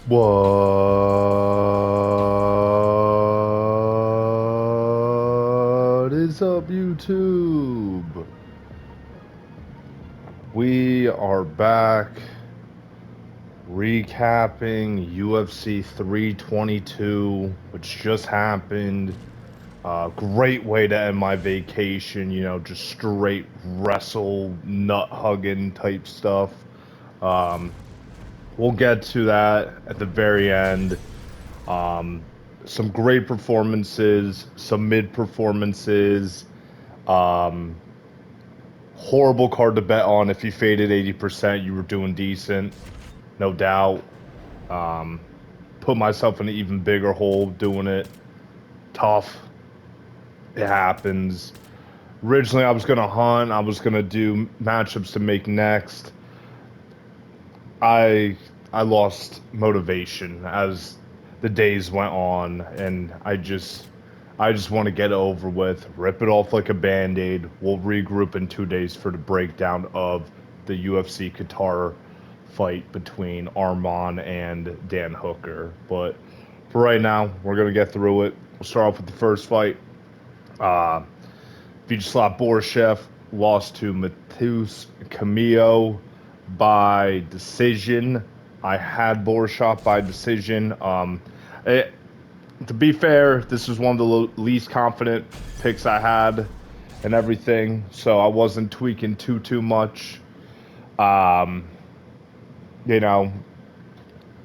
What is up, YouTube? We are back recapping UFC 322, which just happened. Great way to end my vacation, just straight wrestle, nut hugging type stuff. Um, we'll get to that at the very end. Um, some great performances, some mid performances. Um, Horrible card to bet on. If you faded 80%, you were doing decent, no doubt. Um, Put myself in an even bigger hole doing it. Tough. It happens. Originally, I was gonna hunt. I was gonna do matchups to make next. I I lost motivation as the days went on, and I just want to get it over with, rip it off like a band-aid. We'll regroup in 2 days for the breakdown of the UFC Qatar fight between Arman and Dan Hooker. But for right now, we're gonna get through it. We'll start off with the first fight. Uh, Vyacheslav Borshev lost to Matheus Camillo by decision. I had Borshev by decision. To be fair, this was one of the least confident picks I had and everything, so I wasn't tweaking too much. Um, you know,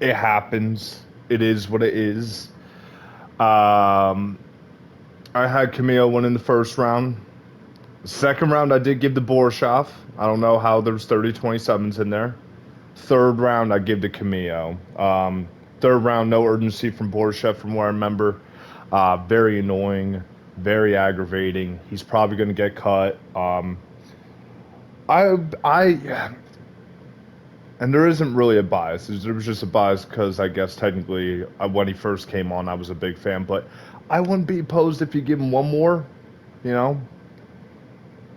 it happens. It is what it is. Um, I had Camille win in the first round. Second round, I did give the Borshoff. I don't know how there's 30-27s in there. Third round, I give to Camillo. Third round, no urgency from Borshev, from what I remember. Very annoying, very aggravating. He's probably going to get cut. I, and there isn't really a bias. There was just a bias because I guess technically when he first came on, I was a big fan. But I wouldn't be opposed if you give him one more. You know,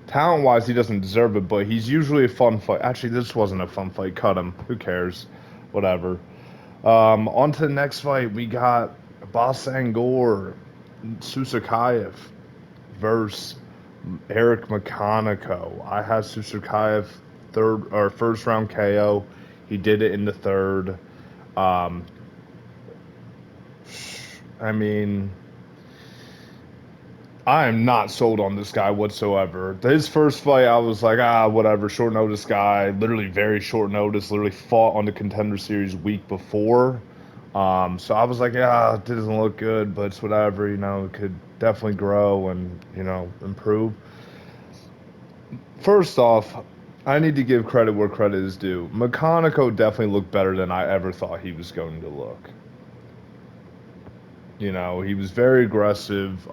talent wise, he doesn't deserve it, but he's usually a fun fight. Actually, this wasn't a fun fight. Cut him. Who cares? Whatever. On to the next fight. We got Bosangor Susakayev versus Eric McConico. I had Susakayev third or first round KO. He did it in the third. Um, I mean, I am not sold on this guy whatsoever. His first fight, I was like, whatever, short notice guy. Literally very short notice. Literally fought on the Contender Series week before. So I was like, yeah, it doesn't look good, but it's whatever. It could definitely grow and improve. First off, I need to give credit where credit is due. McConico definitely looked better than I ever thought he was going to look. He was very aggressive.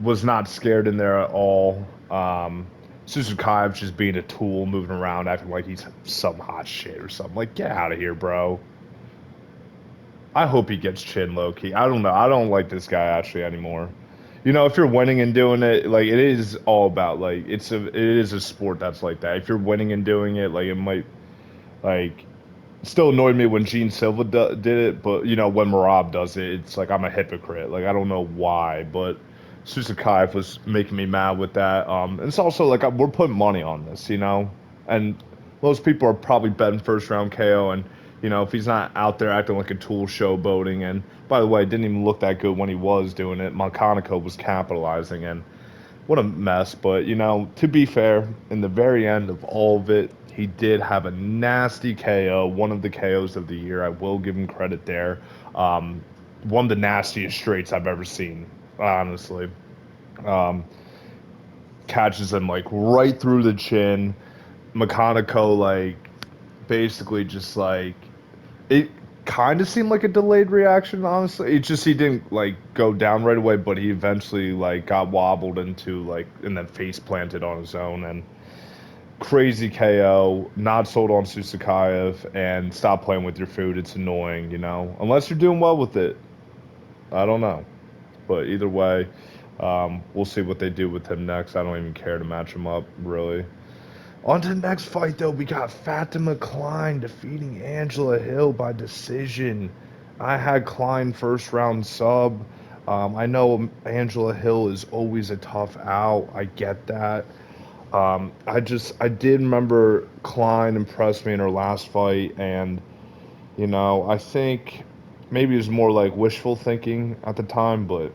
Was not scared in there at all. Suzukaev just being a tool, moving around, acting like he's some hot shit or something. Like, get out of here, bro. I hope he gets chin low key. I don't know. I don't like this guy actually anymore. If you're winning and doing it, like it is all about like it is a sport that's like that. If you're winning and doing it, like it might like still annoyed me when Gene Silva did it, but when Marab does it, it's like I'm a hypocrite. Like I don't know why, but Susakaev was making me mad with that. And it's also like we're putting money on this, and most people are probably betting first round KO, and if he's not out there acting like a tool showboating, and by the way, it didn't even look that good when he was doing it. Monconico was capitalizing, and what a mess. But to be fair, in the very end of all of it, he did have a nasty KO, one of the KOs of the year. I will give him credit there. One of the nastiest straights I've ever seen, honestly. Um, Catches him like right through the chin. McConico like basically just like it kind of seemed like a delayed reaction, honestly. It just he didn't like go down right away, but he eventually like got wobbled into like and then face planted on his own and crazy KO. Not sold on Susakaev and stop playing with your food. It's annoying, unless you're doing well with it. I don't know, but either way, we'll see what they do with him next. I don't even care to match him up really. On to the next fight, though. We got Fatima Klein defeating Angela Hill by decision. I had Klein first round sub. I know Angela Hill is always a tough out. I get that. I did remember Klein impressed me in her last fight, and I think maybe it was more like wishful thinking at the time, but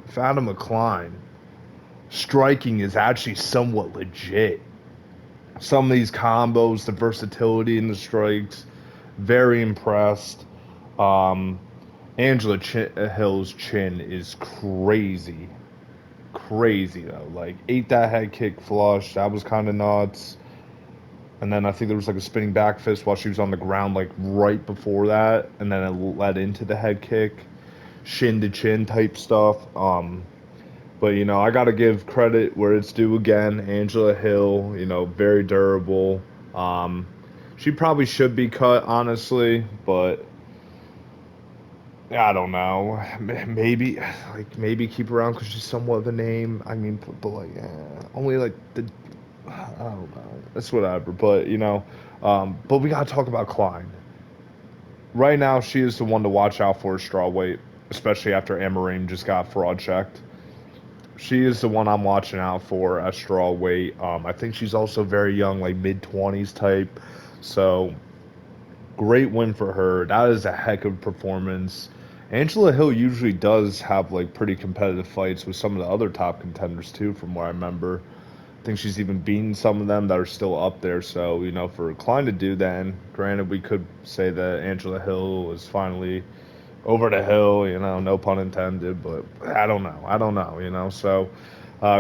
Fatima Klein striking is actually somewhat legit. Some of these combos, the versatility in the strikes, very impressed. Um, Hill's chin is crazy, crazy though. Like ate that head kick flush, that was kind of nuts. And then I think there was like a spinning back fist while she was on the ground, like right before that, and then it led into the head kick, shin to chin type stuff. But I got to give credit where it's due again. Angela Hill, very durable. Um, she probably should be cut, honestly, but I don't know. Maybe keep around because she's somewhat of a name. I mean, but like, only like the I don't know. It's whatever. But but we gotta talk about Klein. Right now, she is the one to watch out for strawweight, especially after Amarim just got fraud checked. She is the one I'm watching out for at strawweight. I think she's also very young, like mid 20s type. So great win for her. That is a heck of a performance. Angela Hill usually does have like pretty competitive fights with some of the other top contenders too, from what I remember. I think she's even beaten some of them that are still up there. So, for Klein to do that, and granted, we could say that Angela Hill was finally over the hill, no pun intended, but I don't know. I don't know, So,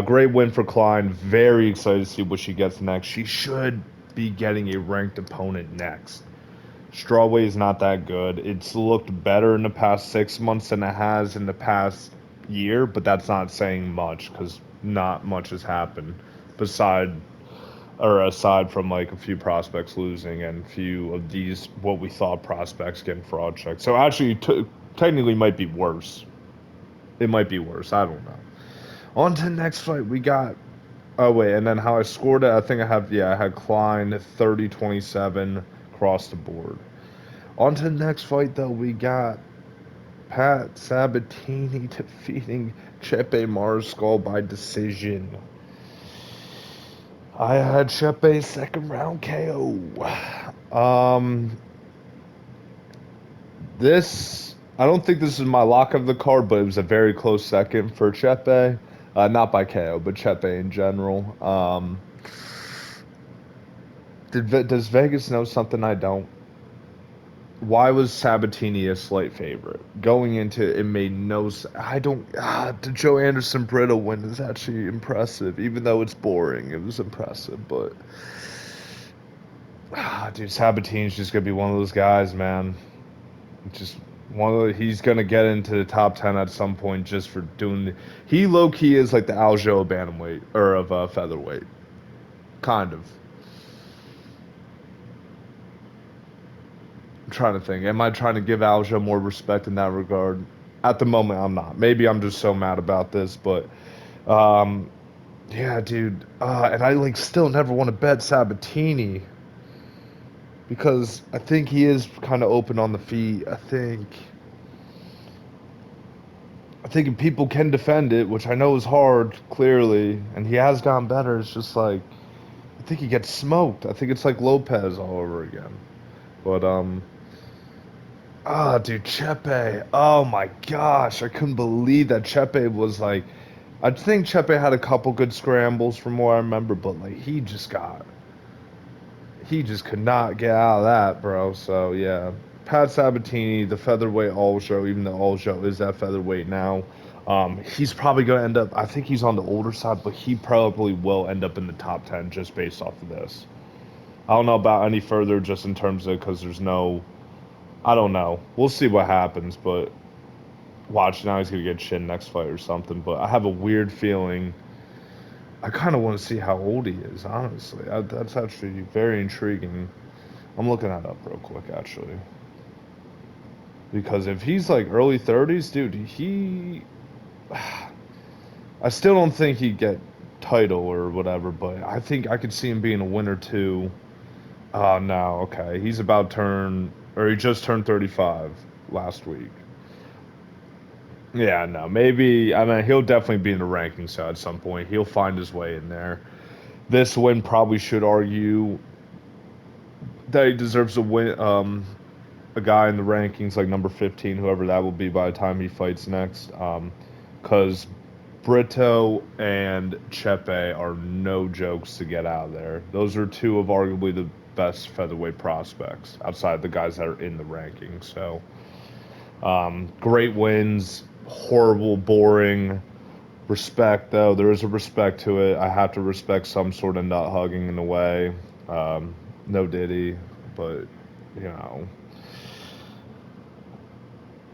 great win for Klein. Very excited to see what she gets next. She should be getting a ranked opponent next. Strawweight is not that good. It's looked better in the past 6 months than it has in the past year, but that's not saying much because not much has happened aside from like a few prospects losing and a few of these what we thought prospects getting fraud checked. So actually, technically, might be worse. It might be worse. I don't know. On to the next fight. We got. Oh wait, and then how I scored it. I had Klein 30-27 across the board. On to the next fight, though, we got Pat Sabatini defeating Chepe Mariscal by decision. I had Chepe second round KO. Um, I don't think this is my lock of the card, but it was a very close second for Chepe. Not by KO, but Chepe in general. Does Vegas know something I don't? Why was Sabatini a slight favorite? Going into it made no sense. I don't. The Joe Anderson Brito win is actually impressive, even though it's boring. It was impressive, but dude, Sabatini's just gonna be one of those guys, man. Just he's gonna get into the top 10 at some point just for doing. He low key is like the Aljo of bantamweight or of featherweight, kind of. I'm trying to think. Am I trying to give Aljo more respect in that regard? At the moment, I'm not. Maybe I'm just so mad about this, but um, yeah, dude. And I like still never want to bet Sabatini because I think he is kind of open on the feet. I think if people can defend it, which I know is hard, clearly, and he has gotten better. It's just like I think he gets smoked. I think it's like Lopez all over again. But dude, Chepe. Oh my gosh, I couldn't believe that Chepe was like. I think Chepe had a couple good scrambles from what I remember, but like he just could not get out of that, bro. So yeah, Pat Sabatini, the featherweight all show, even though all show is that featherweight now. He's probably going to end up. I think he's on the older side, but he probably will end up in the top 10 just based off of this. I don't know about any further, just in terms of because there's no. I don't know. We'll see what happens, but watch now he's gonna get chin next fight or something. But I have a weird feeling. I kind of want to see how old he is, honestly. That's actually very intriguing. I'm looking that up real quick, actually. Because if he's like early 30s, dude, I still don't think he'd get. title or whatever, but I think I could see him being a winner too. Oh no, okay. He's about to turn, or he just turned 35 last week. Yeah, no, maybe. I mean, he'll definitely be in the rankings at some point. He'll find his way in there. This win probably should argue that he deserves a win. A guy in the rankings like number 15, whoever that will be by the time he fights next. Because Brito and Chepe are no jokes to get out of there. Those are two of arguably the best featherweight prospects outside the guys that are in the rankings. So, great wins, horrible, boring. Respect, though. There is a respect to it. I have to respect some sort of nut hugging in a way. Um, no Diddy, but, you know.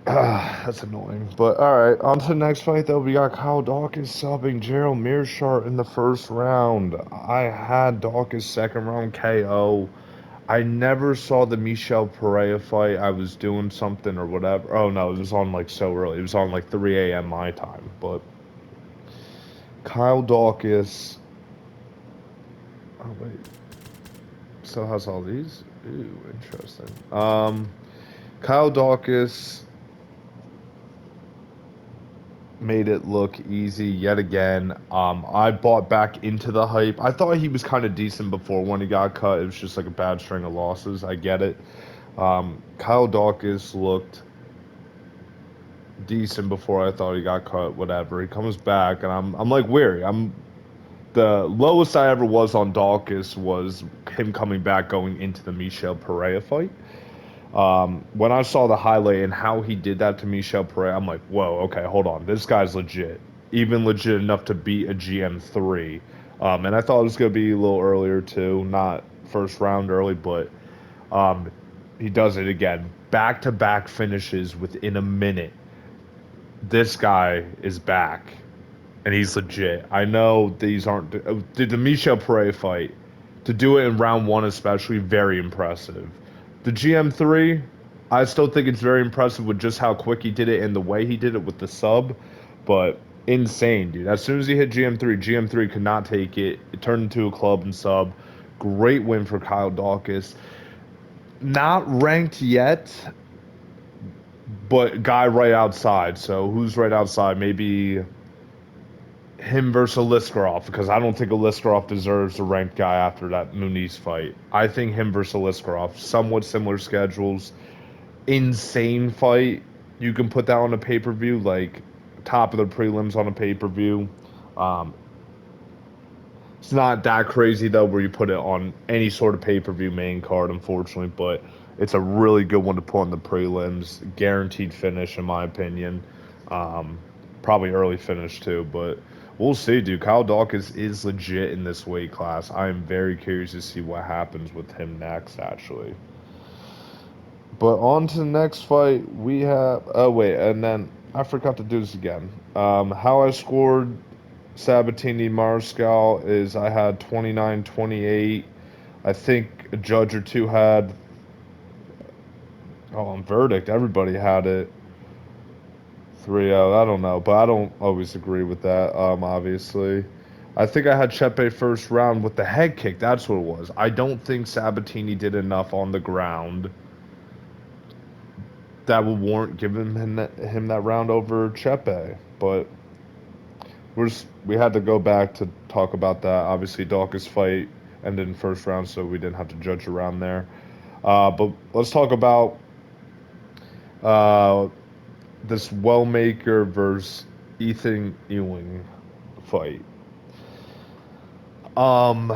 That's annoying. But alright, on to the next fight though. We got Kyle Dawkins subbing Gerald Mearshart in the first round. I had Dawkins second round KO. I never saw the Michel Pereira fight. I was doing something or whatever. Oh no, it was on like so early. It was on like 3 a.m. my time. But Kyle Dawkins. Oh wait. Still has all these? Ooh, interesting. Kyle Dawkins made it look easy yet again. I bought back into the hype. I thought he was kind of decent before when he got cut. It was just like a bad string of losses. I get it. Kyle Dawkins looked decent before I thought he got cut. Whatever. He comes back, and I'm like weary. I'm the lowest I ever was on Dawkins was him coming back going into the Michel Pereira fight. When I saw the highlight and how he did that to Michel Pereira, I'm like, whoa, okay, hold on. This guy's legit. Even legit enough to beat a GM3. And I thought it was going to be a little earlier, too. Not first round early, but um, he does it again. Back-to-back finishes within a minute. This guy is back, and he's legit. I know these aren't... the Michel Pereira fight, to do it in round one especially, very impressive. The GM3, I still think it's very impressive with just how quick he did it and the way he did it with the sub, but insane, dude. As soon as he hit GM3, GM3 could not take it. It turned into a club and sub. Great win for Kyle Dawkins. Not ranked yet, but guy right outside. So who's right outside? Maybe him versus Liskarov, because I don't think Liskarov deserves a ranked guy after that Muniz fight. I think him versus Liskarov, somewhat similar schedules, insane fight. You can put that on a pay per view, like top of the prelims on a pay per view. Um, it's not that crazy though, where you put it on any sort of pay per view main card, unfortunately. But it's a really good one to put on the prelims. Guaranteed finish, in my opinion. Um, Probably early finish too, but we'll see, dude. Kyle Dawkins is legit in this weight class. I am very curious to see what happens with him next, actually. But on to the next fight, we have. Oh wait, and then I forgot to do this again. How I scored Sabatini Mariscal is I had 29-28. I think a judge or two had. Oh, on verdict, everybody had it 3-0. I don't know, but I don't always agree with that. Obviously. I think I had Chepe first round with the head kick. That's what it was. I don't think Sabatini did enough on the ground that would warrant giving him that round over Chepe. But we had to go back to talk about that. Obviously, Dawkins' fight ended in first round, so we didn't have to judge around there. But let's talk about uh, this Wellmaker versus Ethan Ewing fight. Um,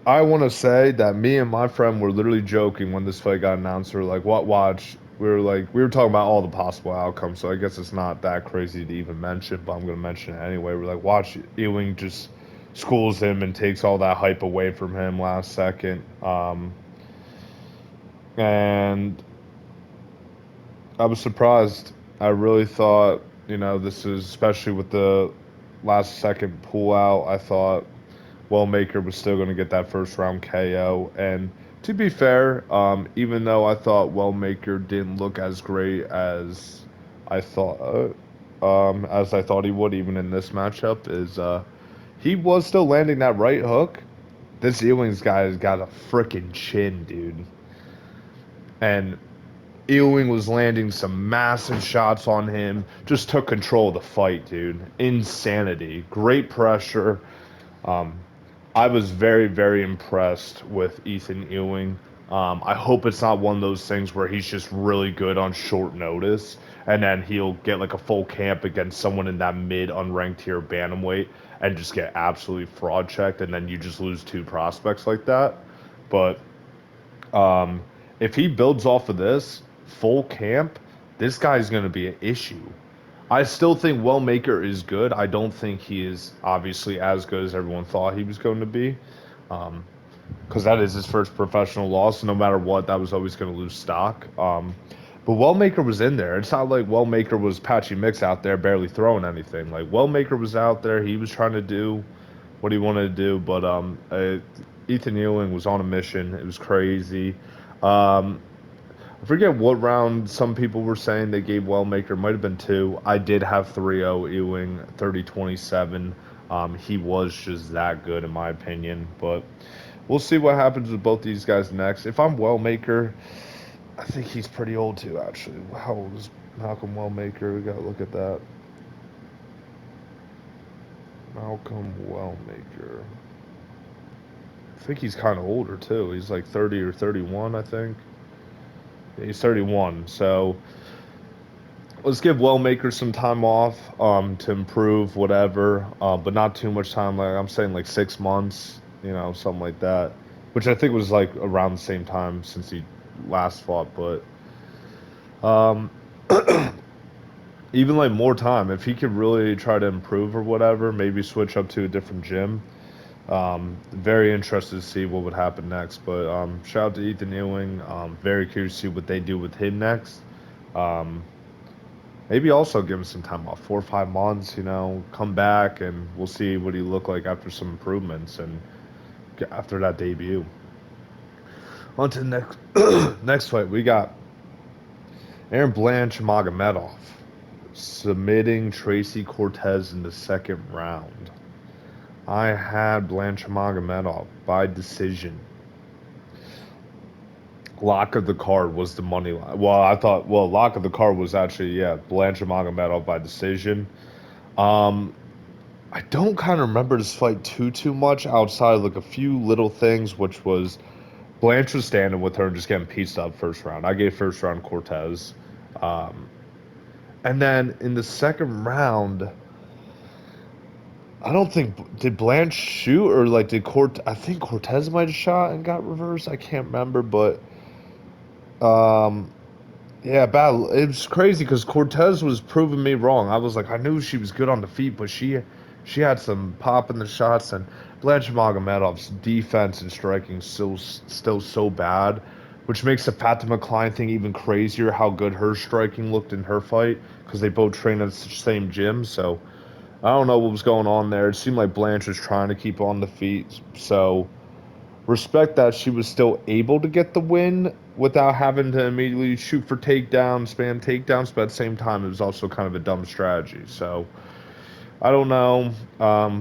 I want to say that me and my friend were literally joking when this fight got announced. We were like, "What watch?" We were talking about all the possible outcomes. So I guess it's not that crazy to even mention, but I'm gonna mention it anyway. We're like, watch Ewing just schools him and takes all that hype away from him last second. And I was surprised. I really thought, this is especially with the last second pull out. I thought Wellmaker was still going to get that first round KO. And to be fair, even though I thought Wellmaker didn't look as great I thought, as I thought he would, even in this matchup, is he was still landing that right hook. This Ewing's guy has got a freaking chin, dude. And Ewing was landing some massive shots on him. Just took control of the fight, dude. Insanity. Great pressure. Um, I was very, very impressed with Ethan Ewing. I hope it's not one of those things where he's just really good on short notice, and then he'll get like a full camp against someone in that mid unranked tier bantamweight and just get absolutely fraud checked, and then you just lose two prospects like that. But um, if he builds off of this full camp, this guy's going to be an issue. I still think Wellmaker is good. I don't think he is obviously as good as everyone thought he was going to be, because that is his first professional loss. No matter what, that was always going to lose stock. But Wellmaker was in there. It's not like Wellmaker was Patchy Mix out there barely throwing anything. Like Wellmaker was out there. He was trying to do what he wanted to do. But Ethan Ewing was on a mission. It was crazy. Um, I forget what round some people were saying they gave Wellmaker. Might have been two. I did have 3-0 Ewing, 30-27. He was just that good in my opinion. But we'll see what happens with both these guys next. If I'm Wellmaker, I think he's pretty old too, actually. How old is Malcolm Wellmaker? We gotta look at that. Malcolm Wellmaker. I think he's kind of older too. He's like 30 or 31, I think. Yeah, he's 31. So let's give Wellmaker some time off to improve, whatever, but not too much time. Like I'm saying, like 6 months, something like that, which I think was like around the same time since he last fought. But um, even like more time, if he could really try to improve or whatever, maybe switch up to a different gym. Very interested to see what would happen next. But shout out to Ethan Ewing. Very curious to see what they do with him next. Um, Maybe also give him some time off, 4 or 5 months. Come back and we'll see what he look like after some improvements and after that debut. On to the next next fight, we got Aaron Blanche Magomedov submitting Tracy Cortez in the second round. I had Blanche Magomedov by decision. Lock of the card was the money line. Lock of the card was actually, yeah, Blanche Magomedov by decision. Um, I don't kind of remember this fight too much outside of like a few little things, which was Blanche was standing with her and just getting pieced up first round. I gave first round Cortez. Um, and then in the second round, I don't think did Blanche shoot or like did I think Cortez might have shot and got reversed. I can't remember, but um, yeah, bad. It was crazy because Cortez was proving me wrong. I was like, I knew she was good on the feet, but she had some pop in the shots. And Blanche Magomedov's defense and striking still so bad, which makes the Fatima Klein thing even crazier. How good her striking looked in her fight because they both train at the same gym. So I don't know what was going on there. It seemed like Blanche was trying to keep on the feet. So respect that she was still able to get the win without having to immediately shoot for takedowns, spam takedowns, but at the same time, it was also kind of a dumb strategy. So, I don't know.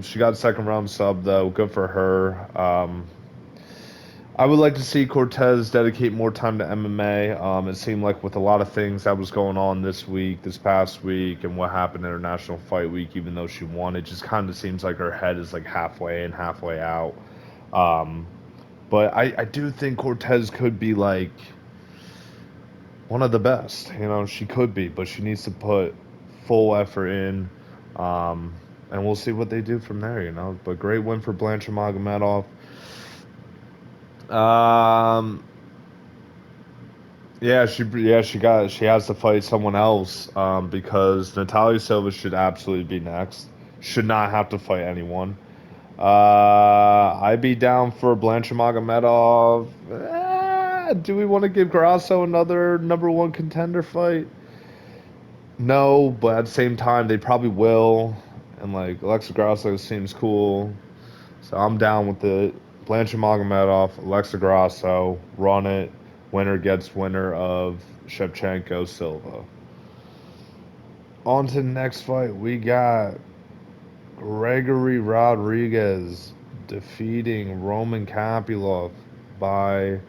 She got a second round sub, though. Good for her. I would like to see Cortez dedicate more time to MMA. It seemed like with a lot of things that was going on this past week, and what happened in International Fight Week, even though she won, it just kind of seems like her head is like halfway in, halfway out. Um, but I do think Cortez could be like one of the best. She could be, but she needs to put full effort in. Um, and we'll see what they do from there. But great win for Blanche Magomedov. Um, she has to fight someone else because Natalia Silva should absolutely be next. Should not have to fight anyone. I'd be down for Blanche Magomedov. Do we want to give Grasso another number one contender fight? No, but at the same time, they probably will. And like Alexa Grasso seems cool, so I'm down with it. Blanche Magomedov, Alexa Grasso, run it. Winner gets winner of Shevchenko Silva. On to the next fight. We got Gregory Rodriguez defeating Roman Kopylov by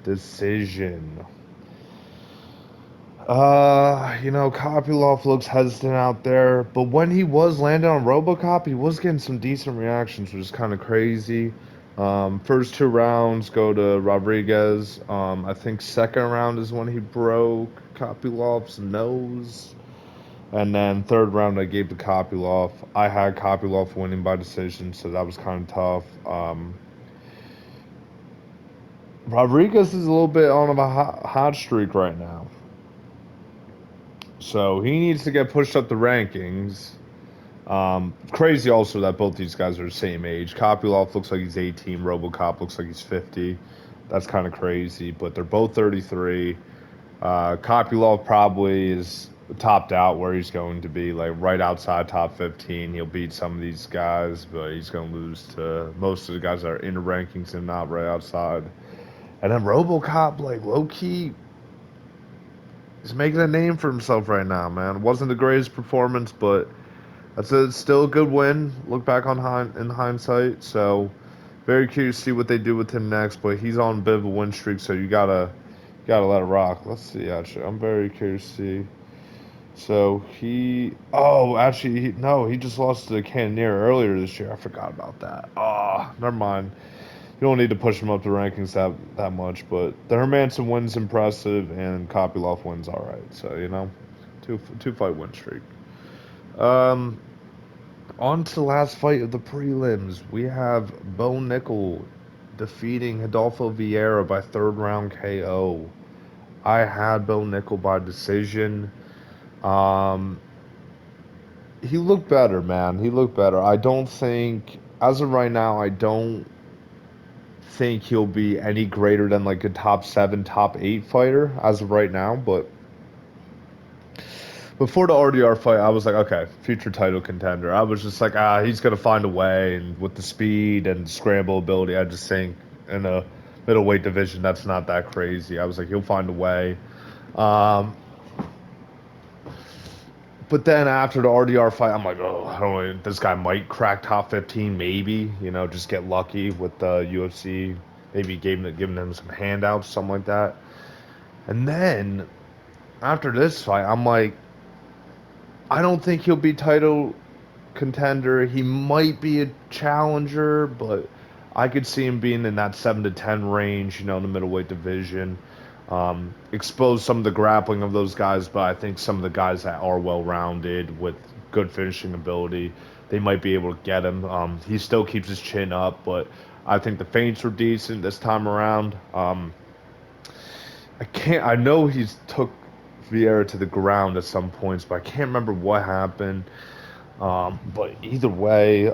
decision. Kopylov looks hesitant out there, but when he was landing on RoboCop, he was getting some decent reactions, which is kind of crazy. First two rounds go to Rodriguez. I think second round is when he broke Kopylov's nose. And then third round, I gave to Kopylov. I had Kopylov winning by decision, so that was kind of tough. Rodriguez is a little bit on a hot streak right now. So he needs to get pushed up the rankings. Crazy also that both these guys are the same age. Kopylov looks like he's 18. RoboCop looks like he's 50. That's kind of crazy, but they're both 33. Kopylov probably is topped out where he's going to be, like right outside top 15. He'll beat some of these guys, but he's going to lose to most of the guys that are in the rankings and not right outside. And then RoboCop, like low key, is making a name for himself right now, man. It wasn't the greatest performance, but still a good win. Look back on in hindsight. So very curious to see what they do with him next. But he's on a bit of a win streak, so you gotta let it rock. Let's see. Actually, I'm very curious to see. So no, he just lost to the Cannoneer earlier this year. I forgot about that. Oh, never mind. You don't need to push him up the rankings that much, but the Hermanson win's impressive and Kopylov wins all right. So two fight win streak. Um, On to the last fight of the prelims. We have Bo Nickel defeating Adolfo Vieira by third round KO. I had Bo Nickel by decision. Um, he looked better, man. He looked better. I don't think, as of right now, I don't think he'll be any greater than like a top seven, top eight fighter as of right now. But before the RDR fight, I was like, okay, future title contender. I was just like, he's gonna find a way, and with the speed and scramble ability, I just think in a middleweight division, that's not that crazy. I was like, he'll find a way. Um, but then after the RDR fight, I'm like, oh, I don't know, this guy might crack top 15, maybe. Just get lucky with the UFC, maybe giving him some handouts, something like that. And then after this fight, I'm like, I don't think he'll be title contender. He might be a challenger, but I could see him being in that 7 to 10 range, in the middleweight division. Expose some of the grappling of those guys, but I think some of the guys that are well rounded with good finishing ability, they might be able to get him. He still keeps his chin up, but I think the feints were decent this time around. I know he's took Vieira to the ground at some points, but I can't remember what happened. But either way,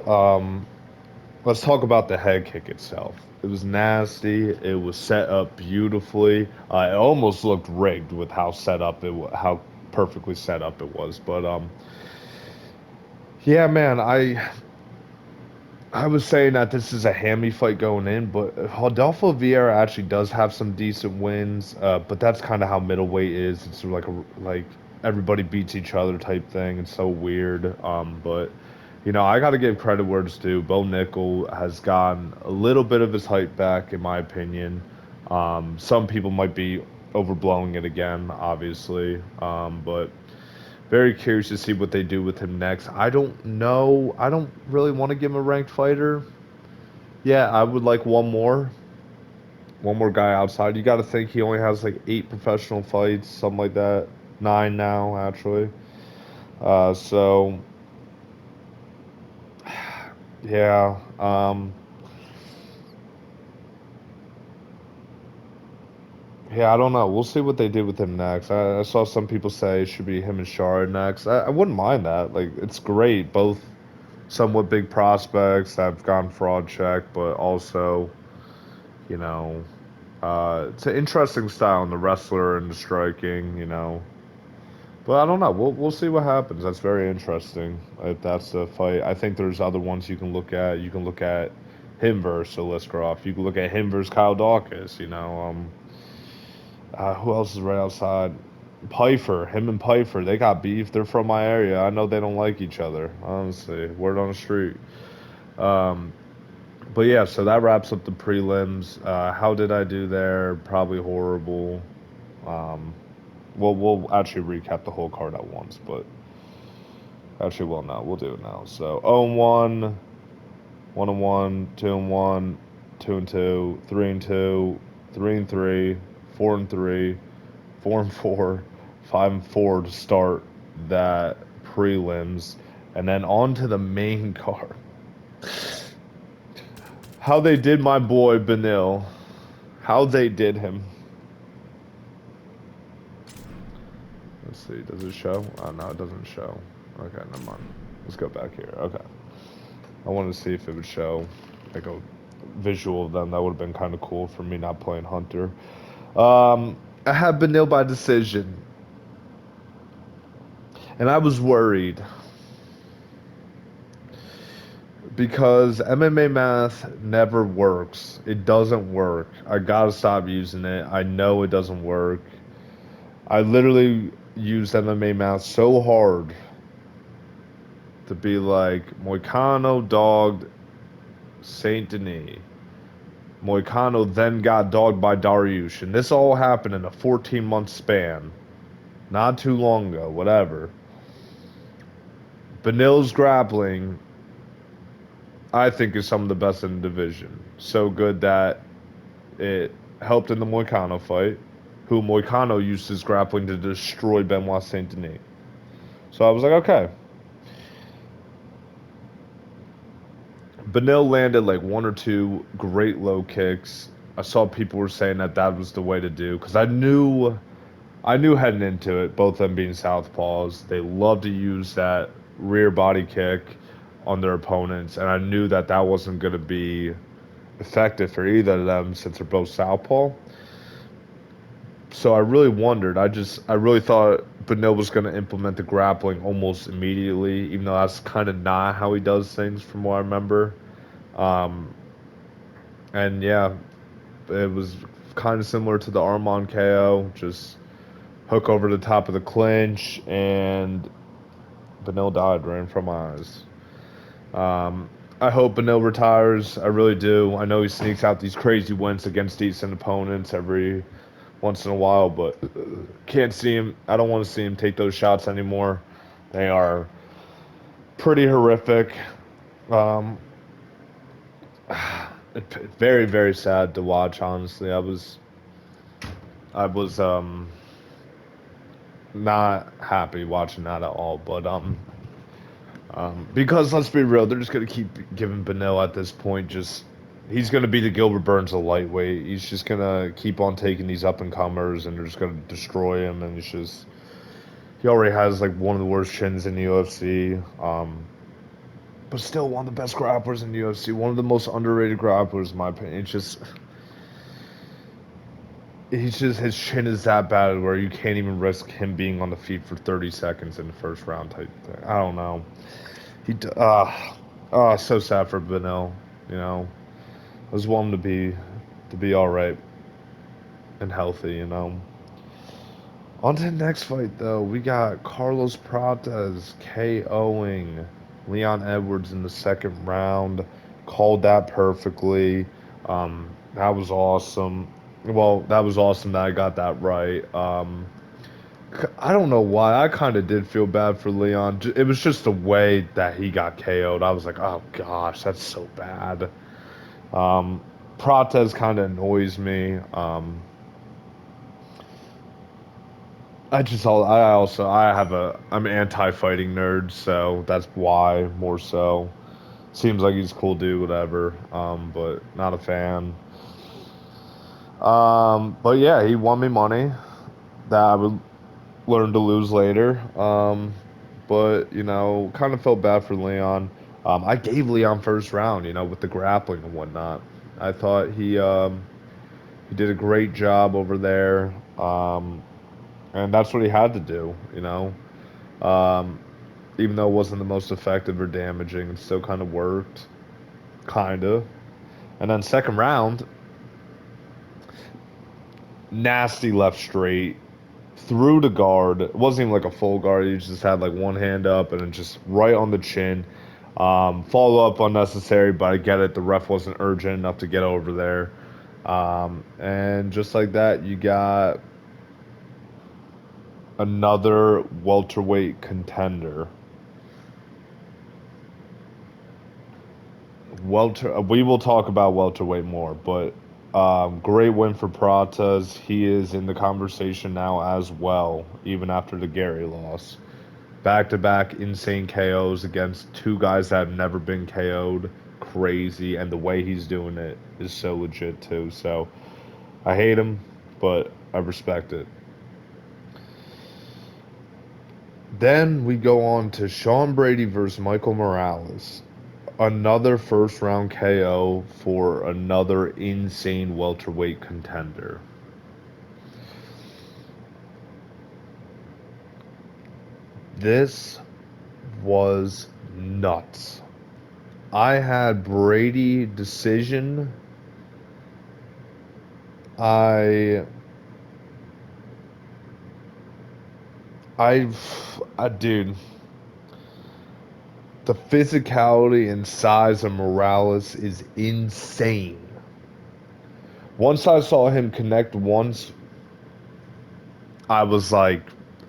let's talk about the head kick itself. It was nasty. It was set up beautifully. It almost looked rigged with how how perfectly set up it was. But yeah, man, I was saying that this is a hammy fight going in, but Rodolfo Vieira actually does have some decent wins. But that's kind of how middleweight is. It's like everybody beats each other type thing. It's so weird. But I got to give credit where it's due. Bo Nickel has gotten a little bit of his hype back, in my opinion. Some people might be overblowing it again, obviously. But very curious to see what they do with him next. I don't know. I don't really want to give him a ranked fighter. Yeah, I would like one more. One more guy outside. You got to think he only has like 8 professional fights, something like that. 9 now, actually. So yeah. Yeah, I don't know. We'll see what they do with him next. I saw some people say it should be him and Shard next. I wouldn't mind that. Like, it's great. Both somewhat big prospects that have gone fraud check, but also, you know, it's an interesting style in the wrestler and the striking. But I don't know. We'll see what happens. That's very interesting. If that's the fight, I think there's other ones you can look at. You can look at him versus Liskroff. You can look at him versus Kyle Dawkins. Who else is right outside? Pfeiffer, him and Pfeiffer, they got beef. They're from my area. I know they don't like each other. Honestly, word on the street. Um, but yeah, so that wraps up the prelims. How did I do there? Probably horrible. Um, well, we'll actually recap the whole card at once, but actually, well, no, we'll do it now. So 0-1, 1-1, 2-1, 2-2, 3-2, 3-3, 4-3, 4-4, 5-4 to start that prelims, and then on to the main card. How they did my boy Benil. How they did him. Let's see, does it show? Oh, no, it doesn't show. Okay, never mind. Let's go back here. Okay. I wanted to see if it would show like a visual of them. That would have been kind of cool for me not playing Hunter. I have Benil by decision. And I was worried because MMA math never works. It doesn't work. I gotta stop using it. I know it doesn't work. I literally used MMA math so hard to be like, Moicano dogged Saint Denis. Moicano then got dogged by Dariush. And this all happened in a 14-month span. Not too long ago, whatever. Benil's grappling, I think, is some of the best in the division. So good that it helped in the Moicano fight, who Moicano used his grappling to destroy Benoit Saint Denis. So I was like, okay. Benil landed like one or two great low kicks. I saw people were saying that that was the way to do because I knew heading into it, both them being southpaws, they love to use that rear body kick on their opponents, and I knew that that wasn't going to be effective for either of them since they're both southpaw. So I really wondered. I really thought Benil was going to implement the grappling almost immediately, even though that's kind of not how he does things from what I remember. Um, and yeah, it was kind of similar to the Armand KO, just hook over the top of the clinch, and Benil died right in front of my eyes. I hope Benil retires. I really do. I know he sneaks out these crazy wins against decent opponents every once in a while, but can't see him. I don't want to see him take those shots anymore. They are pretty horrific. Um, very, very sad to watch. Honestly, I was not happy watching that at all. But because let's be real, they're just gonna keep giving Benil at this point. Just he's gonna be the Gilbert Burns of lightweight. He's just gonna keep on taking these up and comers, and they're just gonna destroy him. And it's just he already has like one of the worst chins in the UFC. But still one of the best grapplers in the UFC. One of the most underrated grapplers, in my opinion. He's just his chin is that bad where you can't even risk him being on the feet for 30 seconds in the first round type thing. I don't know. So sad for Benil. You know, I was wanting to be all right and healthy. You know. On to the next fight though, we got Carlos Prates KOing Leon Edwards in the second round. Called that perfectly. That was awesome. Well, that was awesome that I got that right. I don't know why. I kind of did feel bad for Leon. It was just the way that he got KO'd. I was like, oh gosh, that's so bad. Prates kind of annoys me. I'm an anti-fighting nerd, so that's why more so. Seems like he's a cool dude, whatever. But not a fan. But yeah, he won me money that I would learn to lose later. But you know, kind of felt bad for Leon. I gave Leon first round, you know, with the grappling and whatnot. I thought he did a great job over there. And that's what he had to do, you know. Um, Even though it wasn't the most effective or damaging, it still kind of worked, kind of. And then second round, nasty left straight, through the guard. It wasn't even like a full guard. He just had like one hand up and then just right on the chin. Follow up unnecessary, but I get it. The ref wasn't urgent enough to get over there. And just like that, you got another welterweight contender. We will talk about welterweight more, but great win for Pratas. He is in the conversation now as well, even after the Gary loss. Back-to-back insane KOs against two guys that have never been KO'd. Crazy, and the way he's doing it is so legit too. So I hate him, but I respect it. Then we go on to Sean Brady versus Michael Morales. Another first round KO for another insane welterweight contender. This was nuts. I had Brady decision. I I dude, the physicality and size of Morales is insane. Once I saw him connect once, I was like,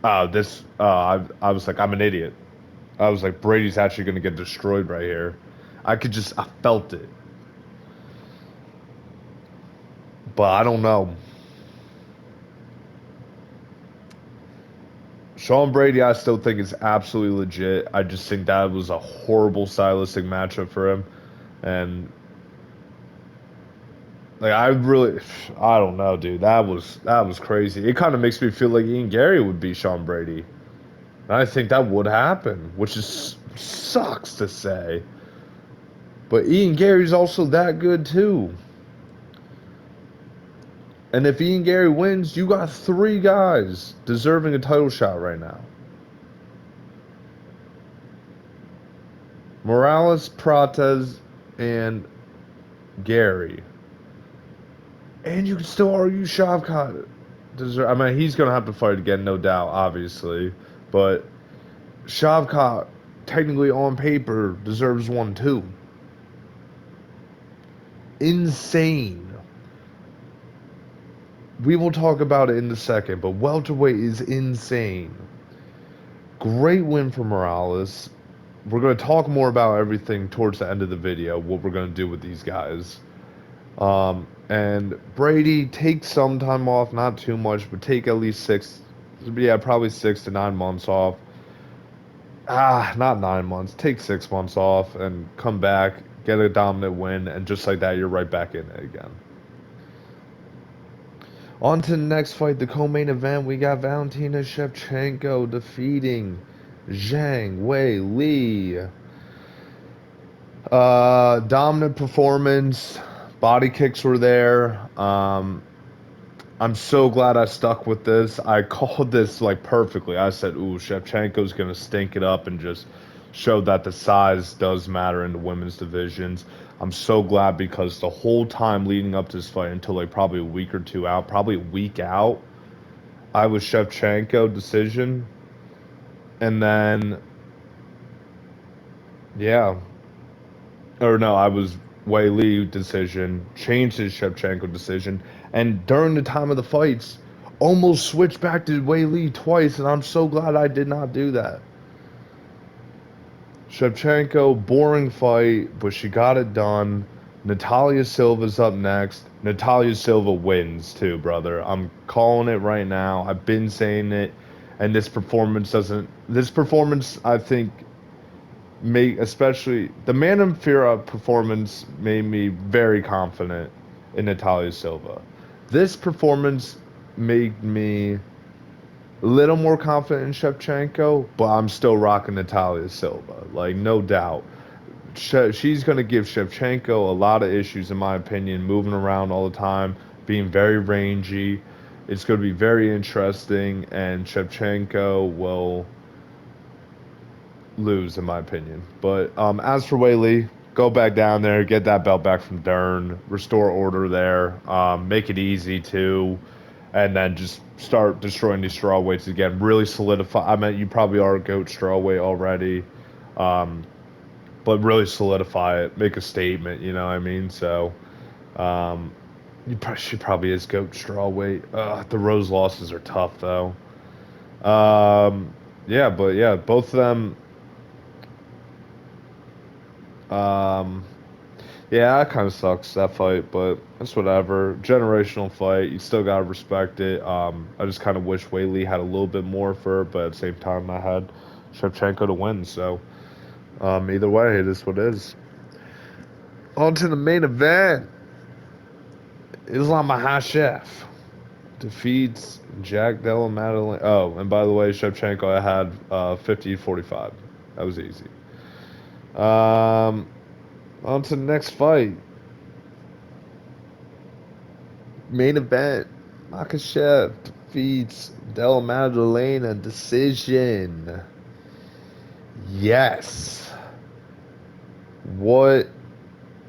I was like, I'm an idiot. I was like, Brady's actually going to get destroyed right here. I felt it. But I don't know. Sean Brady, I still think is absolutely legit. I just think that was a horrible stylistic matchup for him. And like I don't know, dude. That was crazy. It kind of makes me feel like Ian Gary would be Sean Brady. And I think that would happen, which is sucks to say. But Ian Gary's also that good too. And if Ian Gary wins, you got three guys deserving a title shot right now. Morales, Prates, and Gary. And you can still argue Shavkat deserve. I mean, he's gonna have to fight again, no doubt, obviously. But Shavkat, technically on paper, deserves one too. Insane. We will talk about it in a second, but welterweight is insane. Great win for Morales. We're going to talk more about everything towards the end of the video, what we're going to do with these guys. And Brady, take some time off, not too much, but take at least probably 6 to 9 months off. Not 9 months. Take 6 months off and come back, get a dominant win, and just like that, you're right back in it again. On to the next fight, the co-main event. We got Valentina Shevchenko defeating Zhang Wei Li. Dominant performance. Body kicks were there. I'm so glad I stuck with this. I called this like perfectly. I said, ooh, Shevchenko's going to stink it up and just show that the size does matter in the women's divisions. I'm so glad because the whole time leading up to this fight until like probably a week or two out, probably a week out, I was Shevchenko decision. And then, yeah. Or no, I was Wei Li decision, changed his Shevchenko decision. And during the time of the fights, almost switched back to Wei Li twice, and I'm so glad I did not do that. Shevchenko, boring fight, but she got it done. Natalia Silva's up next. Natalia Silva wins too, brother. I'm calling it right now. I've been saying it, and this performance doesn't. This performance, I think, especially the Man Fira performance made me very confident in Natalia Silva. This performance made me a little more confident in Shevchenko, but I'm still rocking Natalia Silva. Like, no doubt. She's going to give Shevchenko a lot of issues, in my opinion, moving around all the time, being very rangy. It's going to be very interesting, and Shevchenko will lose, in my opinion. But as for Whaley, go back down there, get that belt back from Dern, restore order there, make it easy too, and then just start destroying these strawweights again. Really solidify. I mean, you probably are a GOAT strawweight already, um, but really solidify it. Make a statement. You know what I mean? So um, she probably is GOAT strawweight. The Rose losses are tough though. Yeah, but yeah, both of them. Um, yeah, that kind of sucks that fight, but it's whatever. Generational fight, you still gotta respect it. I just kind of wish Whaley had a little bit more for her, but at the same time, I had Shevchenko to win. So either way, it is what it is. On to the main event. Islam Makhachev defeats Jack Della Maddalene. Oh, and by the way, Shevchenko, I had 50-45. That was easy. On to the next fight. Main event. Makhachev defeats Della Maddalena decision. Yes. What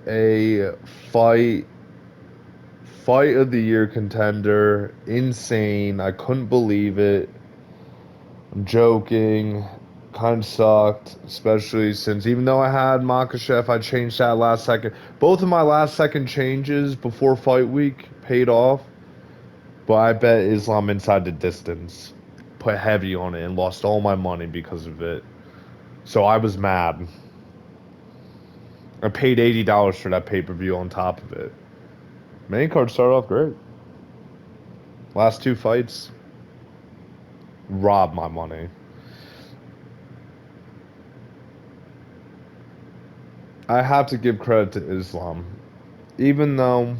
a fight. Fight of the year contender. Insane. I couldn't believe it. I'm joking. Kind of sucked, especially since even though I had Makhachev, I changed that last second. Both of my last second changes before fight week paid off, but I bet Islam inside the distance. Put heavy on it and lost all my money because of it. So I was mad. I paid $80 for that pay-per-view on top of it. Main card started off great. Last two fights robbed my money. I have to give credit to Islam. Even though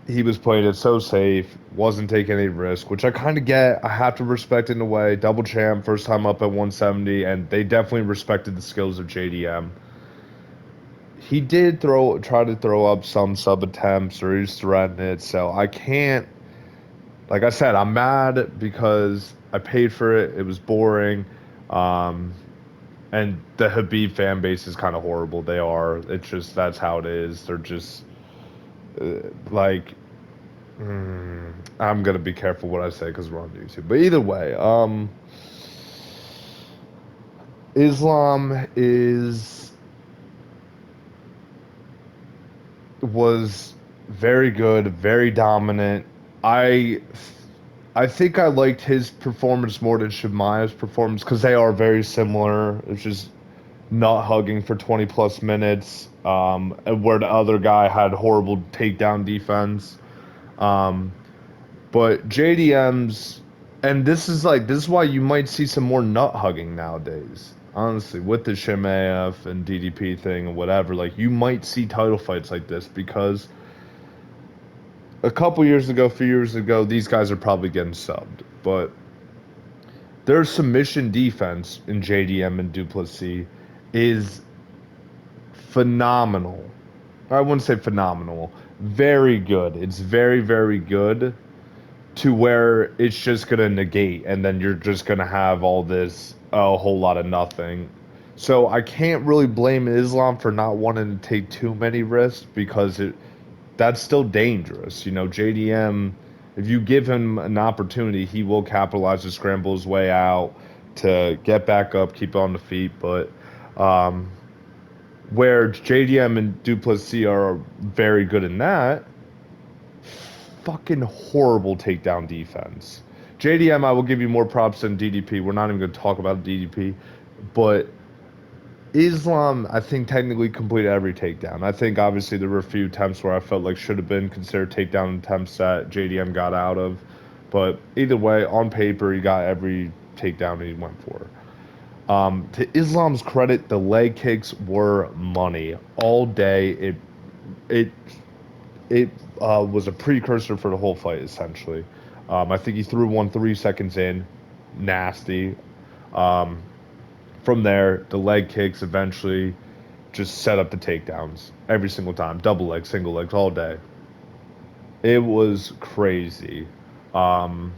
he was playing it so safe, wasn't taking any risk, which I kind of get. I have to respect in a way. Double champ, first time up at 170, and they definitely respected the skills of JDM. He did try to throw up some sub attempts, or he's threatening it. So I can't. Like I said, I'm mad because I paid for it. It was boring, um, and the Habib fan base is kind of horrible. They are. It's just that's how it is. They're just like I'm gonna be careful what I say because we're on YouTube. But either way, Islam is was very good, very dominant. I I think I liked his performance more than Shemaev's performance because they are very similar. It's just not hugging for 20 plus minutes, and where the other guy had horrible takedown defense. Um, But JDM's, and this is why you might see some more nut hugging nowadays. Honestly, with the Shemaev and DDP thing and whatever, like you might see title fights like this because a couple years ago, a few years ago, these guys are probably getting subbed. But their submission defense in JDM and Duplessis is phenomenal. I wouldn't say phenomenal. Very good. It's very, very good to where it's just gonna negate and then you're just gonna have all this a whole lot of nothing. So I can't really blame Islam for not wanting to take too many risks because that's still dangerous. You know, JDM, if you give him an opportunity, he will capitalize to scramble his way out to get back up, keep on the feet. But um, where JDM and Duplessis are very good in that, fucking horrible takedown defense. JDM, I will give you more props than DDP. We're not even going to talk about DDP, but Islam, I think technically completed every takedown. I think obviously there were a few attempts where I felt like should have been considered takedown attempts that JDM got out of, but either way, on paper, he got every takedown he went for. To Islam's credit, the leg kicks were money all day. It it was a precursor for the whole fight, essentially. I think he threw one 3 seconds in, nasty. Um, from there, the leg kicks eventually just set up the takedowns every single time. Double legs, single legs, all day. It was crazy. Um,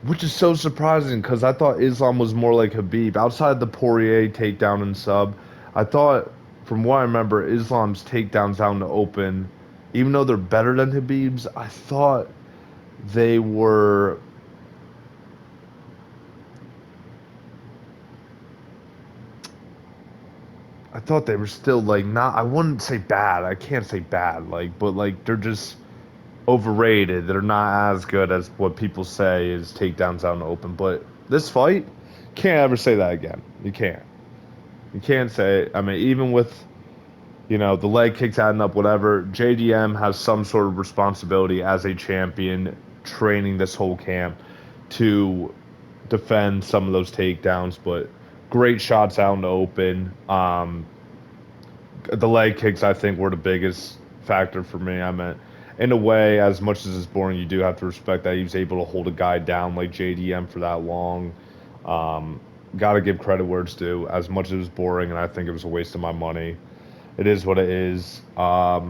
which is so surprising because I thought Islam was more like Habib. Outside the Poirier takedown and sub, I thought, from what I remember, Islam's takedowns out in the open even though they're better than Habib's, I thought they were. I thought they were still like not. I wouldn't say bad. I can't say bad. Like, but like they're just overrated. They're not as good as what people say is takedowns out in the open. But this fight, can't ever say that again. You can't. You can't say it. I mean, even with the leg kicks adding up, whatever. JDM has some sort of responsibility as a champion, training this whole camp to defend some of those takedowns. But great shots out in the open. The leg kicks, I think, were the biggest factor for me. I mean, in a way, as much as it's boring, you do have to respect that he was able to hold a guy down like JDM for that long. Um, Got to give credit where it's due. As much as it was boring, and I think it was a waste of my money, it is what it is. But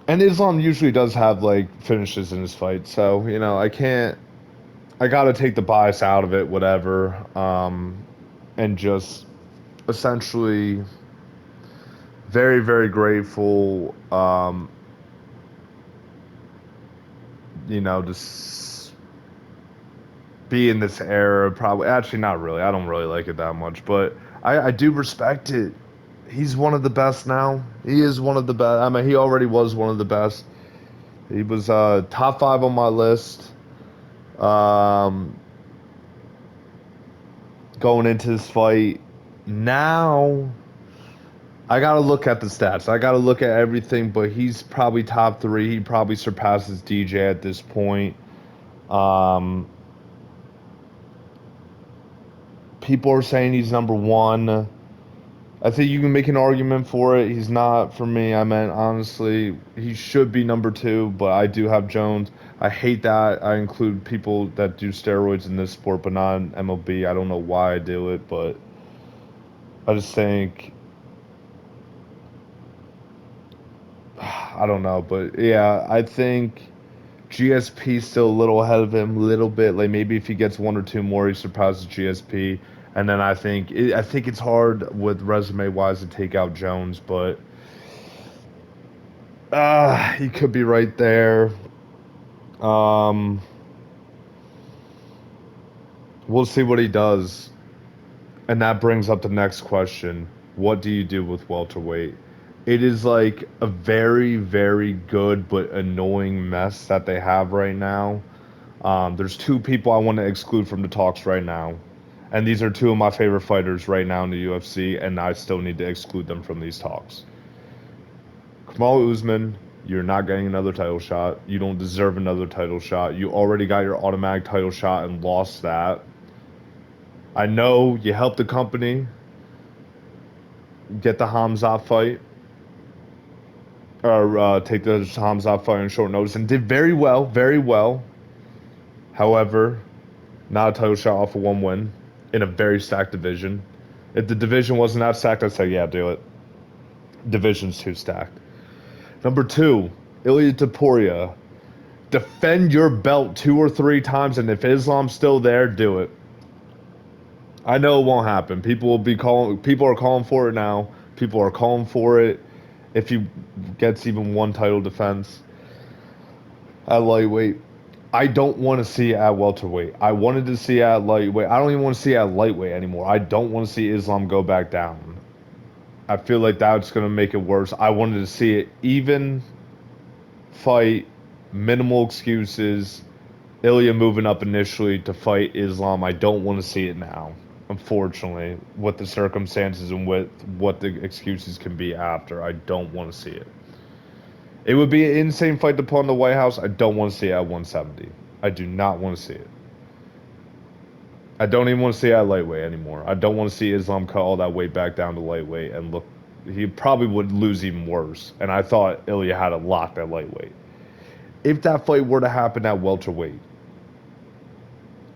and Islam usually does have like finishes in his fight, so I can't. I got to take the bias out of it, whatever, and just essentially very, very grateful. Just be in this era. Probably, actually, not really. I don't really like it that much, but I do respect it. He's one of the best now. He is one of the best. I mean, he already was one of the best. He was top five on my list. Um, Going into this fight, now I gotta look at the stats. I gotta look at everything, but he's probably top three. He probably surpasses DJ at this point. Um, People are saying he's number one. I think you can make an argument for it. He's not for me. I mean, honestly, he should be number two, but I do have Jones. I hate that I include people that do steroids in this sport, but not in MLB. I don't know why I do it, but I just think I don't know, but yeah, I think GSP's still a little ahead of him, a little bit. Like maybe if he gets one or two more, he surpasses GSP. And then I think it's hard with resume wise to take out Jones, but he could be right there. Um, we'll see what he does, and that brings up the next question: what do you do with welterweight? It is like a very, very good but annoying mess that they have right now. There's two people I want to exclude from the talks right now. And these are two of my favorite fighters right now in the UFC, and I still need to exclude them from these talks. Kamal Usman, you're not getting another title shot. You don't deserve another title shot. You already got your automatic title shot and lost that. I know you helped the company get the Hamzat fight, or take the Hamzat fight on short notice, and did very well, very well. However, not a title shot off of one win in a very stacked division. If the division wasn't that stacked, I'd say, yeah, do it. Division's too stacked. Number two, Ilya Taporia. Defend your belt two or three times, and if Islam's still there, do it. I know it won't happen. People will be calling. People are calling for it now. People are calling for it. If he gets even one title defense at lightweight, I don't want to see it at welterweight. I wanted to see it at lightweight. I don't even want to see it at lightweight anymore. I don't want to see Islam go back down. I feel like that's going to make it worse. I wanted to see it even fight, minimal excuses. Ilya moving up initially to fight Islam. I don't want to see it now, unfortunately, with the circumstances and with what the excuses can be after. I don't want to see it. It would be an insane fight to put on the White House. I don't want to see it at 170. I do not want to see it. I don't even want to see it at lightweight anymore. I don't want to see Islam cut all that weight back down to lightweight and look. He probably would lose even worse. And I thought Ilya had it locked at lightweight. If that fight were to happen at welterweight,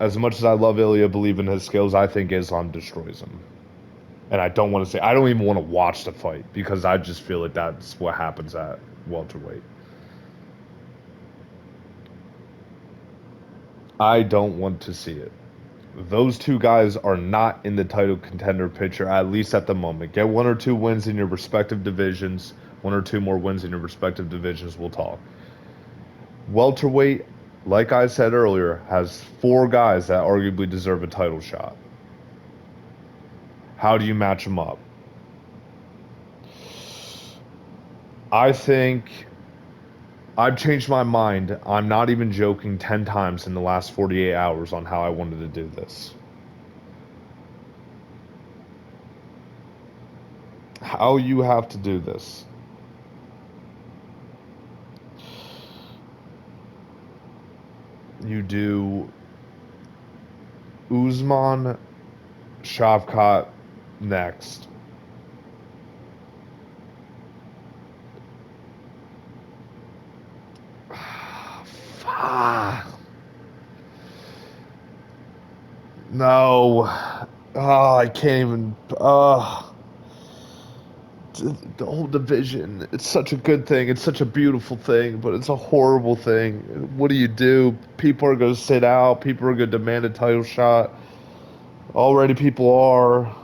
as much as I love Ilya, believe in his skills, I think Islam destroys him. And I don't want to say, I don't even want to watch the fight because I just feel like that's what happens at welterweight. I don't want to see it. Those two guys are not in the title contender picture, at least at the moment. Get one or two wins in your respective divisions, 1 or 2 more wins in your respective divisions, we'll talk. Welterweight, like I said earlier, has 4 guys that arguably deserve a title shot. How do you match them up? I think I've changed my mind. I'm not even joking 10 times in the last 48 hours on how I wanted to do this. How you have to do this. You do Usman, Shavkat next. Ah, no. Oh, I can't even. The whole division. It's such a good thing. It's such a beautiful thing, but it's a horrible thing. What do you do? People are going to sit out. People are going to demand a title shot. Already, people are.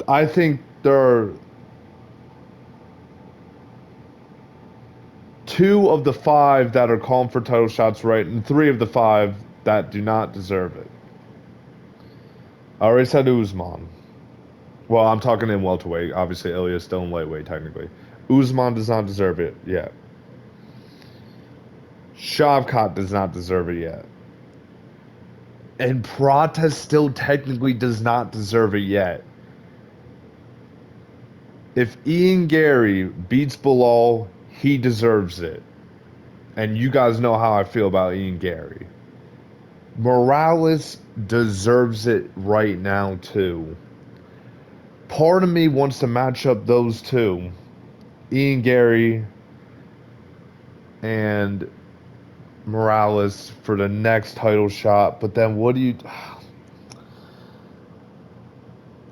I think there are 2 of the 5 that are calling for title shots, right, and 3 of the 5 that do not deserve it. I already said Usman. Well, I'm talking in welterweight. Obviously, Ilya's still in lightweight, technically. Usman does not deserve it yet. Shavkat does not deserve it yet. And Prata still technically does not deserve it yet. If Ian Gary beats Bilal, he deserves it. And you guys know how I feel about Ian Gary. Morales deserves it right now, too. Part of me wants to match up those 2, Ian Gary and Morales, for the next title shot. But then what do you...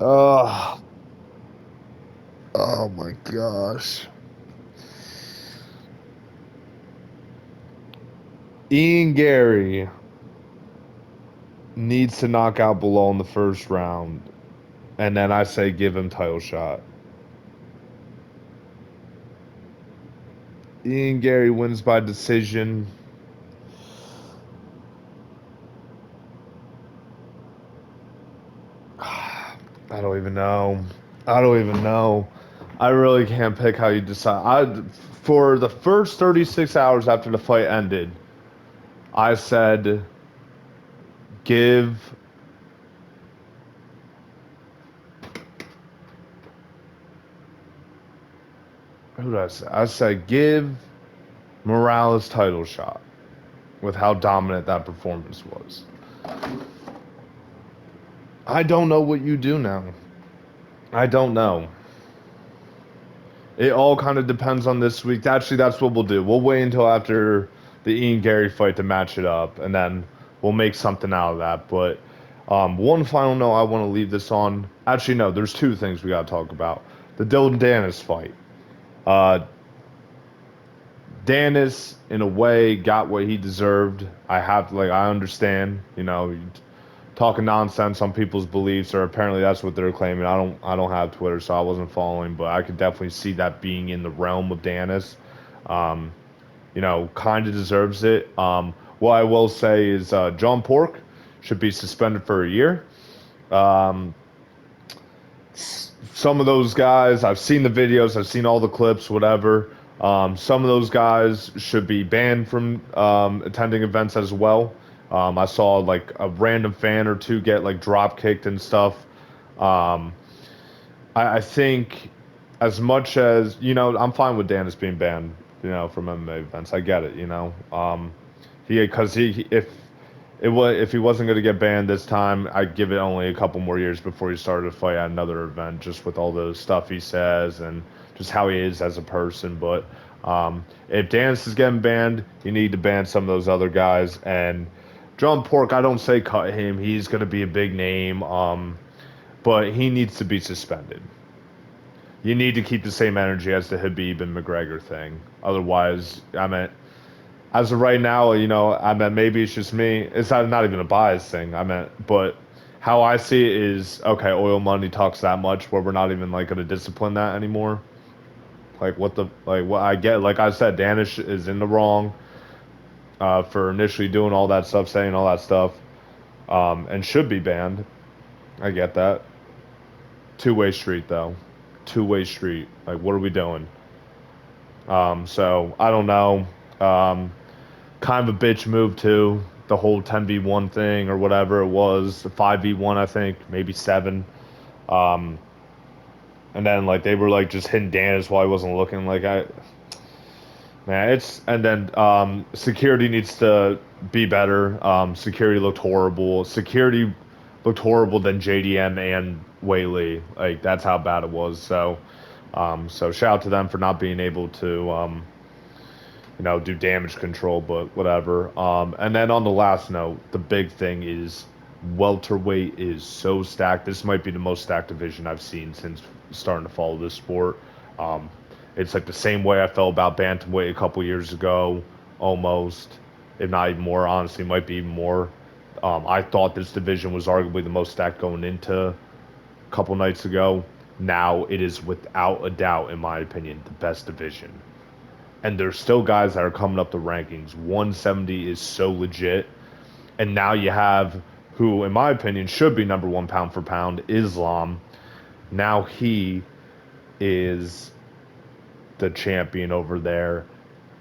Uh, oh my gosh. Ian Gary needs to knock out Bilal in the first round. And then I say give him title shot. Ian Gary wins by decision. I don't even know. I don't even know. I really can't pick how you decide. For the first 36 hours after the fight ended, I said give who did I say? I said give Morales title shot with how dominant that performance was. I don't know what you do now. I don't know. It all kind of depends on this week. Actually, that's what we'll do. We'll wait until after the Ian Gary fight to match it up, and then we'll make something out of that. But one final note I want to leave this on. Actually, no, there's 2 things we got to talk about. The Dylan Dennis fight. Uh, Dennis, in a way, got what he deserved. I understand, talking nonsense on people's beliefs, or apparently that's what they're claiming. I don't have Twitter, so I wasn't following, but I could definitely see that being in the realm of Dennis. Um, kind of deserves it. What I will say is John Pork should be suspended for a year. Um, some of those guys, I've seen the videos, I've seen all the clips, whatever. Some of those guys should be banned from attending events as well. I saw like a random fan or 2 get like drop kicked and stuff. Um, I think as much as, I'm fine with Dennis being banned, from MMA events. I get it, because if he wasn't going to get banned this time, I'd give it only a couple more years before he started to fight at another event, just with all the stuff he says and just how he is as a person. But if Dennis is getting banned, you need to ban some of those other guys. And John Pork, I don't say cut him. He's going to be a big name, but he needs to be suspended. You need to keep the same energy as the Habib and McGregor thing. Otherwise, as of right now, maybe it's just me. It's not even a bias thing. But how I see it is, okay, oil money talks that much where we're not even like going to discipline that anymore. Like what I get. Like I said, Danish is in the wrong for initially doing all that stuff, saying all that stuff, and should be banned. I get that. Two-way street though. Two-way street. Like what are we doing? So I don't know. Um, Kind of a bitch move too. The whole 10v1 thing or whatever it was, the 5v1 I think, maybe seven. Um, and then like they were like just hitting Danis while I wasn't looking. Like I, man, it's and then security needs to be better. Security looked horrible. Security looked horrible than JDM and Whaley. Like that's how bad it was. So shout out to them for not being able to do damage control, but whatever. And then on the last note, the big thing is welterweight is so stacked. This might be the most stacked division I've seen since starting to follow this sport. Um, it's like the same way I felt about bantamweight a couple years ago, almost, if not even more. Honestly, might be even more. I thought this division was arguably the most stacked going into a couple nights ago. Now it is without a doubt, in my opinion, the best division. And there's still guys that are coming up the rankings. 170 is so legit. And now you have who, in my opinion, should be number one pound for pound, Islam. Now he is the champion over there,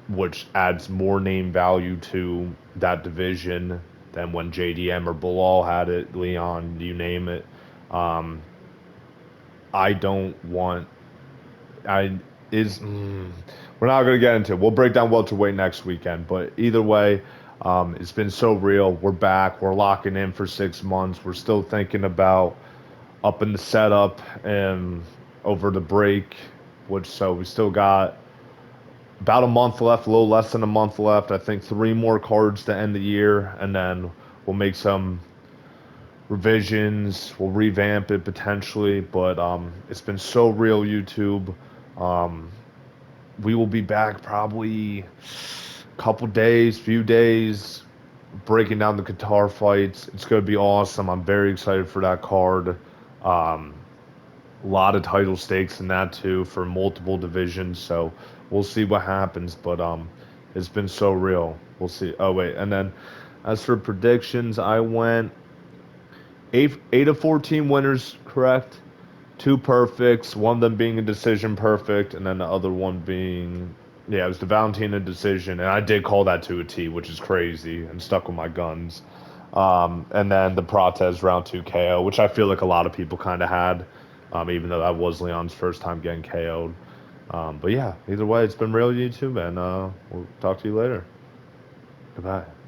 which adds more name value to that division than when JDM or Bilal had it, Leon, you name it. Um, I don't want I is we're not going to get into it. We'll break down welterweight next weekend, but either way, it's been so real. We're back. We're locking in for 6 months. We're still thinking about up in the setup and over the break, which so we still got about a month left, a little less than a month left. I think three more cards to end the year, and then we'll make some revisions. We'll revamp it potentially, but it's been so real, YouTube. Um, we will be back probably a couple days, few days, breaking down the Qatar fights. It's going to be awesome. I'm very excited for that card. Um, a lot of title stakes in that too for multiple divisions. So we'll see what happens. But it's been so real. We'll see. Oh wait, and then as for predictions, I went eight of 14 winners, correct? Two perfects, one of them being a decision perfect, and then the other one being, yeah, it was the Valentina decision, and I did call that to a T, which is crazy, and stuck with my guns. And then the Protez round two KO, which I feel like a lot of people kind of had, even though that was Leon's first time getting KO'd. But yeah, either way, it's been real YouTube, and we'll talk to you later. Goodbye.